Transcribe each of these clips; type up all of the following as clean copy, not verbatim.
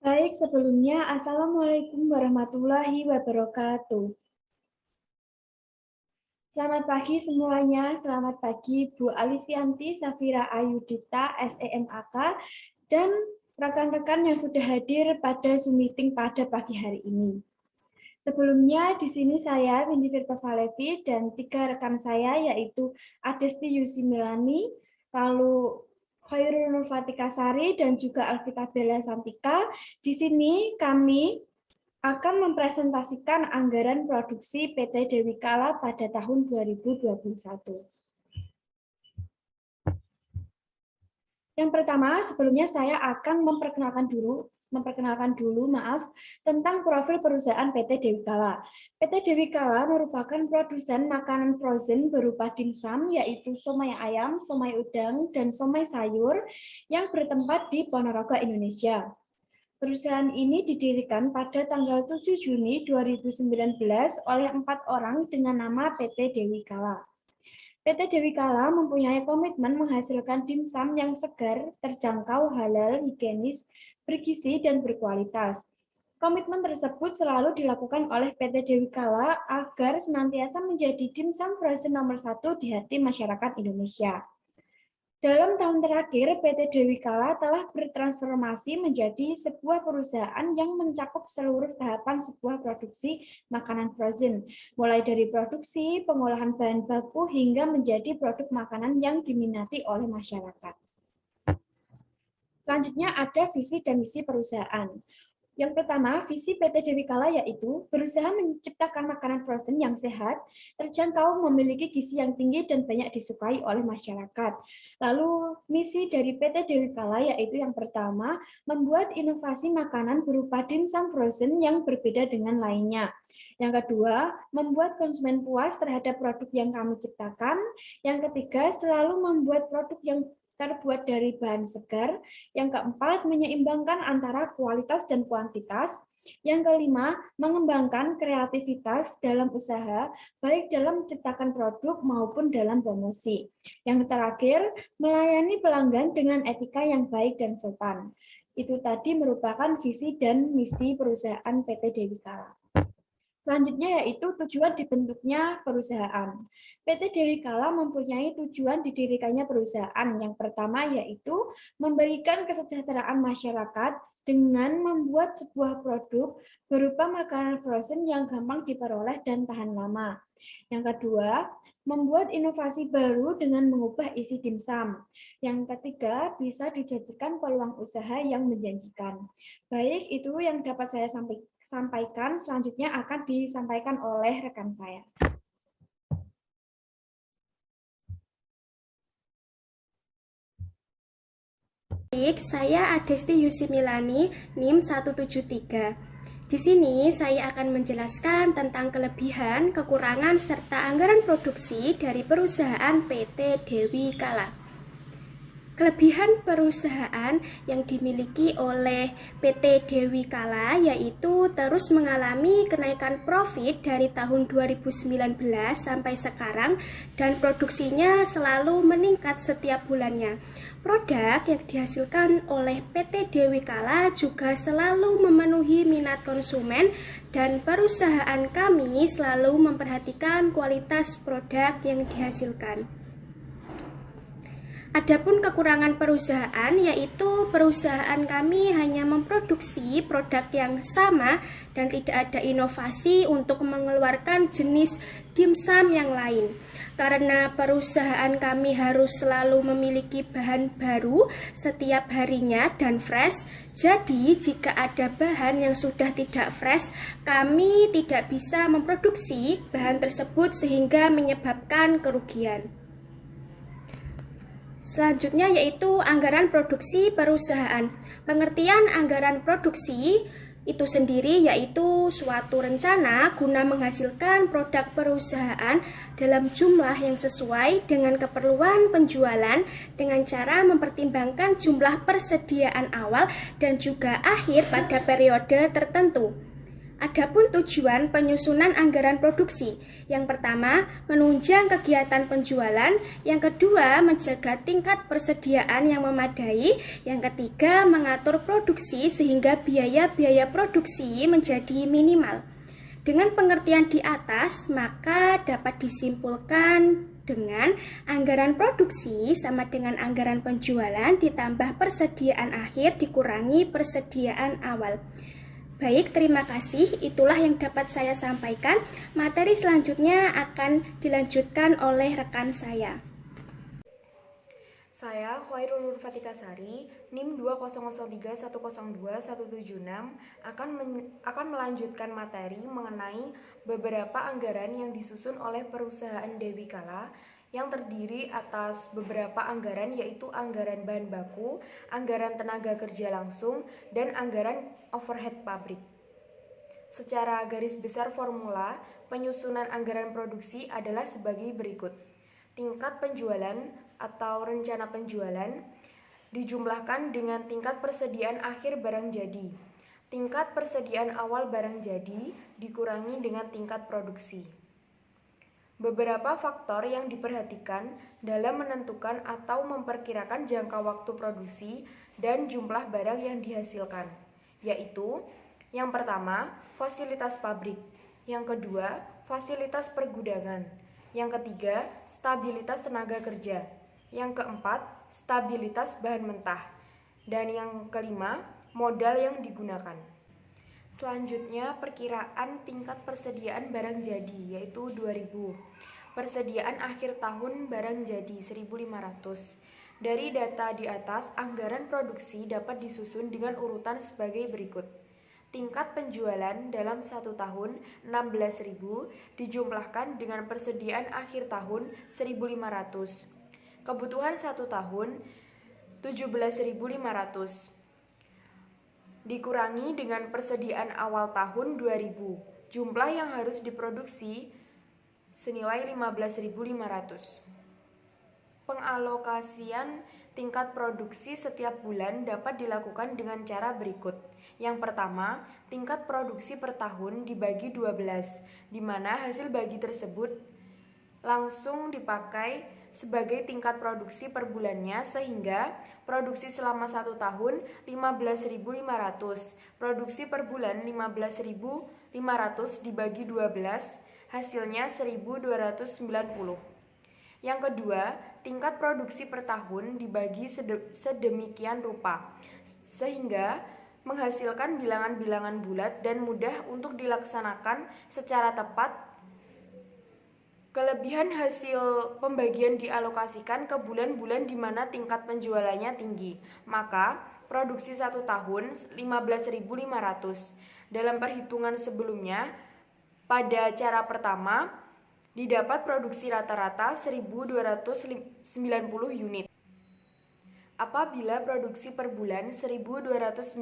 Baik, sebelumnya Assalamualaikum warahmatullahi wabarakatuh. Selamat pagi semuanya, selamat pagi Bu Alifianti Safira Ayudita, SEMAK, dan rekan-rekan yang sudah hadir pada Zoom meeting pada pagi hari ini. Sebelumnya di sini saya Windy Firpavalevi dan 3 rekan saya yaitu Adesti Yusi Milani, lalu Khairul Nurfatika Sari dan juga Alvita Bella Santika. Di sini kami akan mempresentasikan anggaran produksi PT Dewi Kala pada tahun 2021. Yang pertama, sebelumnya saya akan memperkenalkan dulu tentang profil perusahaan PT Dewi Kala. PT Dewi Kala merupakan produsen makanan frozen berupa dimsum, yaitu somai ayam, somai udang, dan somai sayur yang bertempat di Ponorogo, Indonesia. Perusahaan ini didirikan pada tanggal 7 Juni 2019 oleh 4 orang dengan nama PT Dewi Kala. PT Dewi Kala mempunyai komitmen menghasilkan dimsum yang segar, terjangkau, halal, higienis, bergizi, dan berkualitas. Komitmen tersebut selalu dilakukan oleh PT Dewi Kala agar senantiasa menjadi dimsum frozen nomor 1 di hati masyarakat Indonesia. Dalam tahun terakhir, PT Dewi Kala telah bertransformasi menjadi sebuah perusahaan yang mencakup seluruh tahapan sebuah produksi makanan frozen, mulai dari produksi, pengolahan bahan baku, hingga menjadi produk makanan yang diminati oleh masyarakat. Selanjutnya ada visi dan misi perusahaan. Yang pertama, visi PT Dewi Kala yaitu berusaha menciptakan makanan frozen yang sehat, terjangkau, memiliki gizi yang tinggi, dan banyak disukai oleh masyarakat. Lalu, misi dari PT Dewi Kala yaitu yang pertama, membuat inovasi makanan berupa dimsum frozen yang berbeda dengan lainnya. Yang kedua, membuat konsumen puas terhadap produk yang kami ciptakan. Yang ketiga, selalu membuat produk yang terbuat dari bahan segar. Yang keempat, menyeimbangkan antara kualitas dan kuantitas. Yang kelima, mengembangkan kreativitas dalam usaha, baik dalam menciptakan produk maupun dalam promosi. Yang terakhir, melayani pelanggan dengan etika yang baik dan sopan. Itu tadi merupakan visi dan misi perusahaan PT Dewi Kala. Selanjutnya yaitu tujuan dibentuknya perusahaan. PT Dewi Kala mempunyai tujuan didirikannya perusahaan. Yang pertama yaitu memberikan kesejahteraan masyarakat dengan membuat sebuah produk berupa makanan frozen yang gampang diperoleh dan tahan lama. Yang kedua, membuat inovasi baru dengan mengubah isi dimsum. Yang ketiga, bisa dijadikan peluang usaha yang menjanjikan. Baik, itu yang dapat saya sampaikan. Selanjutnya akan disampaikan oleh rekan saya. Baik, saya Adesti Yusi Milani, NIM 173. Di sini saya akan menjelaskan tentang kelebihan, kekurangan, serta anggaran produksi dari perusahaan PT Dewi Kala. Kelebihan perusahaan yang dimiliki oleh PT Dewi Kala yaitu terus mengalami kenaikan profit dari tahun 2019 sampai sekarang dan produksinya selalu meningkat setiap bulannya. Produk yang dihasilkan oleh PT Dewi Kala juga selalu memenuhi minat konsumen dan perusahaan kami selalu memperhatikan kualitas produk yang dihasilkan. Adapun kekurangan perusahaan yaitu perusahaan kami hanya memproduksi produk yang sama dan tidak ada inovasi untuk mengeluarkan jenis dimsum yang lain. Karena perusahaan kami harus selalu memiliki bahan baru setiap harinya dan fresh, jadi jika ada bahan yang sudah tidak fresh, kami tidak bisa memproduksi bahan tersebut sehingga menyebabkan kerugian. Selanjutnya yaitu anggaran produksi perusahaan. Pengertian anggaran produksi itu sendiri yaitu suatu rencana guna menghasilkan produk perusahaan dalam jumlah yang sesuai dengan keperluan penjualan dengan cara mempertimbangkan jumlah persediaan awal dan juga akhir pada periode tertentu. Adapun tujuan penyusunan anggaran produksi, yang pertama menunjang kegiatan penjualan, yang kedua menjaga tingkat persediaan yang memadai, yang ketiga mengatur produksi sehingga biaya-biaya produksi menjadi minimal. Dengan pengertian di atas, maka dapat disimpulkan dengan anggaran produksi sama dengan anggaran penjualan ditambah persediaan akhir dikurangi persediaan awal. Baik, terima kasih. Itulah yang dapat saya sampaikan. Materi selanjutnya akan dilanjutkan oleh rekan saya. Saya, Khairul Nur Fatikasari, NIM 2003102-176, akan melanjutkan materi mengenai beberapa anggaran yang disusun oleh perusahaan Dewi Kala yang terdiri atas beberapa anggaran, yaitu anggaran bahan baku, anggaran tenaga kerja langsung, dan anggaran overhead pabrik. Secara garis besar formula, penyusunan anggaran produksi adalah sebagai berikut. Tingkat penjualan atau rencana penjualan dijumlahkan dengan tingkat persediaan akhir barang jadi. Tingkat persediaan awal barang jadi dikurangi dengan tingkat produksi. Beberapa faktor yang diperhatikan dalam menentukan atau memperkirakan jangka waktu produksi dan jumlah barang yang dihasilkan, yaitu yang pertama, fasilitas pabrik, yang kedua, fasilitas pergudangan, yang ketiga, stabilitas tenaga kerja, yang keempat, stabilitas bahan mentah, dan yang kelima, modal yang digunakan. Selanjutnya, perkiraan tingkat persediaan barang jadi, yaitu 2000. Persediaan akhir tahun barang jadi 1500. Dari data di atas, anggaran produksi dapat disusun dengan urutan sebagai berikut. Tingkat penjualan dalam 1 tahun 16.000 dijumlahkan dengan persediaan akhir tahun 1.500. Kebutuhan 1 tahun 17.500. Dikurangi dengan persediaan awal tahun 2000. Jumlah yang harus diproduksi senilai 15.500. Pengalokasian tingkat produksi setiap bulan dapat dilakukan dengan cara berikut. Yang pertama, tingkat produksi per tahun dibagi 12, di mana hasil bagi tersebut langsung dipakai sebagai tingkat produksi per bulannya, sehingga produksi selama 1 tahun 15.500, produksi per bulan 15.500 dibagi 12, hasilnya 1.290. Yang kedua, tingkat produksi per tahun dibagi sedemikian rupa, sehingga menghasilkan bilangan-bilangan bulat dan mudah untuk dilaksanakan secara tepat. Kelebihan hasil pembagian dialokasikan ke bulan-bulan di mana tingkat penjualannya tinggi. Maka, produksi 1 tahun 15.500. Dalam perhitungan sebelumnya, pada cara pertama, didapat produksi rata-rata 1.290 unit. Apabila produksi per bulan 1.290,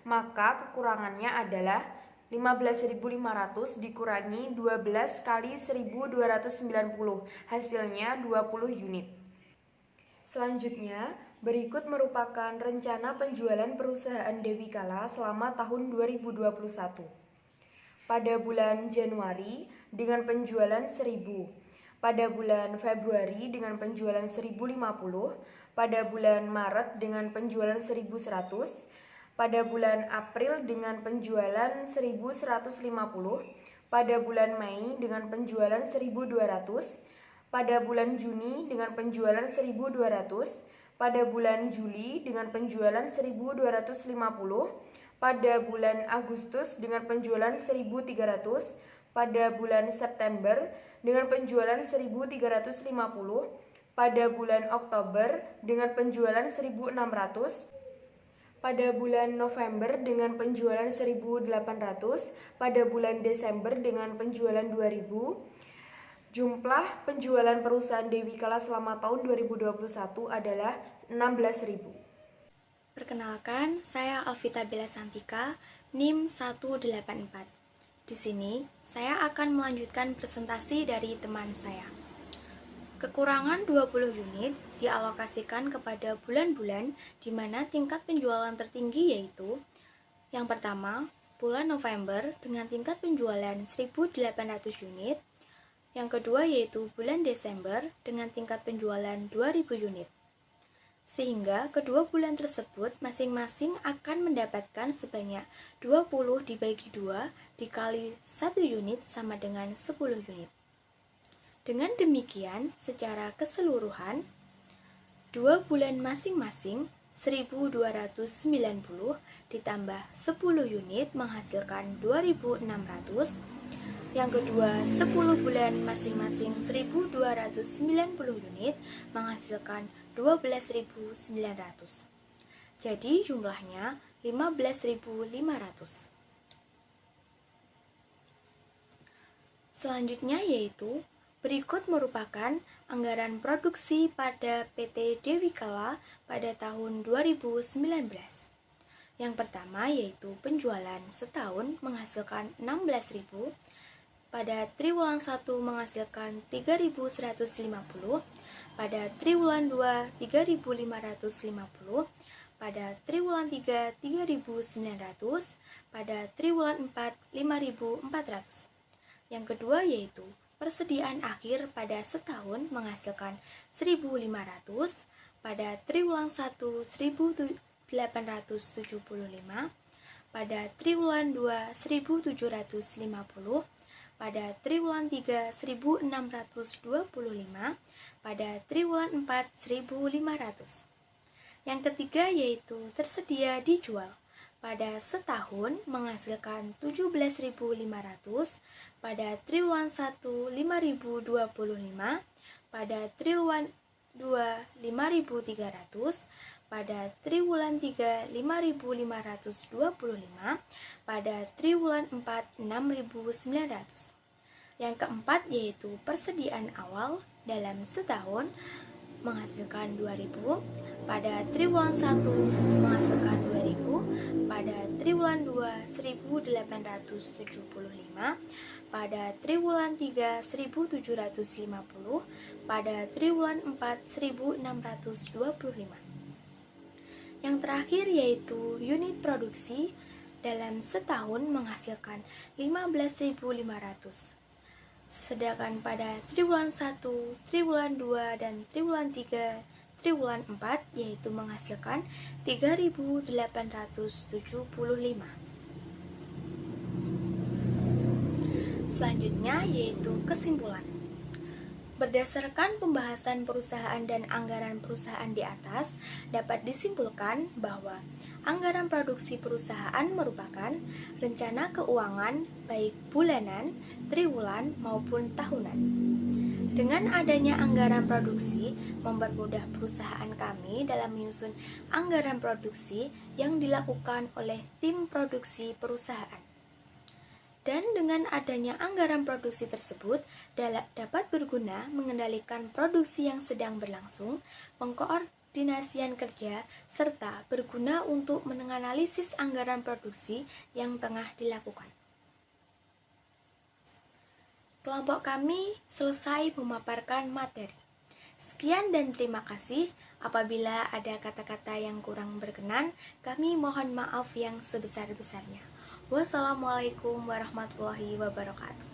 maka kekurangannya adalah 15.500 dikurangi 12 kali 1.290, hasilnya 20 unit. Selanjutnya, berikut merupakan rencana penjualan perusahaan Dewi Kala selama tahun 2021. Pada bulan Januari dengan penjualan 1.000, pada bulan Februari dengan penjualan 1.050, pada bulan Maret dengan penjualan 1.100, pada bulan April dengan penjualan 1.150, pada bulan Mei dengan penjualan 1.200, pada bulan Juni dengan penjualan 1.200, pada bulan Juli dengan penjualan 1.250, pada bulan Agustus dengan penjualan 1.300, pada bulan September dengan penjualan 1.350, pada bulan Oktober dengan penjualan 1.600, pada bulan November dengan penjualan 1.800, pada bulan Desember dengan penjualan 2.000, Jumlah penjualan perusahaan Dewi Kala selama tahun 2021 adalah 16.000. Perkenalkan, saya Alvita Bella Santika, NIM 184. Di sini, saya akan melanjutkan presentasi dari teman saya. Kekurangan 20 unit dialokasikan kepada bulan-bulan di mana tingkat penjualan tertinggi yaitu yang pertama, bulan November dengan tingkat penjualan 1.800 unit. Yang kedua yaitu bulan Desember dengan tingkat penjualan 2.000 unit. Sehingga kedua bulan tersebut masing-masing akan mendapatkan sebanyak 20 dibagi 2 dikali 1 unit sama dengan 10 unit. Dengan demikian, secara keseluruhan, 2 bulan masing-masing 1.290 ditambah 10 unit menghasilkan 2.600. Yang kedua, 10 bulan masing-masing 1.290 unit menghasilkan 12.900. Jadi jumlahnya 15.500. Selanjutnya yaitu berikut merupakan anggaran produksi pada PT Dewi Kala pada tahun 2019. Yang pertama yaitu penjualan setahun menghasilkan 16.000, pada triwulan 1 menghasilkan 3.150, pada triwulan 2 3.550, pada triwulan 3 3.900, pada triwulan 4 5.400. Yang kedua yaitu persediaan akhir pada setahun menghasilkan 1.500, pada triwulan 1 1.875, pada triwulan 2 1.750, pada triwulan 3 1.625, pada triwulan 4 1.500. Yang ketiga yaitu tersedia dijual. Pada setahun menghasilkan 17.500, pada triwulan 1 5.025, pada triwulan 2 5.300, pada triwulan 3 5.525, pada triwulan 4 6.900. Yang keempat yaitu persediaan awal dalam setahun menghasilkan 2.000, pada triwulan 1 menghasilkan 2.000, pada triwulan 2 1.875, pada triwulan 3 1.750, pada triwulan 4 1.625. Yang terakhir yaitu unit produksi dalam setahun menghasilkan 15.500. Sedangkan pada triwulan 1, triwulan 2, dan triwulan 3, triwulan 4 yaitu menghasilkan 3.875. Selanjutnya yaitu kesimpulan. Berdasarkan pembahasan perusahaan dan anggaran perusahaan di atas, dapat disimpulkan bahwa anggaran produksi perusahaan merupakan rencana keuangan baik bulanan, triwulan, maupun tahunan. Dengan adanya anggaran produksi, mempermudah perusahaan kami dalam menyusun anggaran produksi yang dilakukan oleh tim produksi perusahaan. Dan dengan adanya anggaran produksi tersebut dapat berguna mengendalikan produksi yang sedang berlangsung, pengkoordinasian kerja, serta berguna untuk menganalisis anggaran produksi yang tengah dilakukan. Kelompok kami selesai memaparkan materi. Sekian dan terima kasih. Apabila ada kata-kata yang kurang berkenan, kami mohon maaf yang sebesar-besarnya. Wassalamualaikum warahmatullahi wabarakatuh.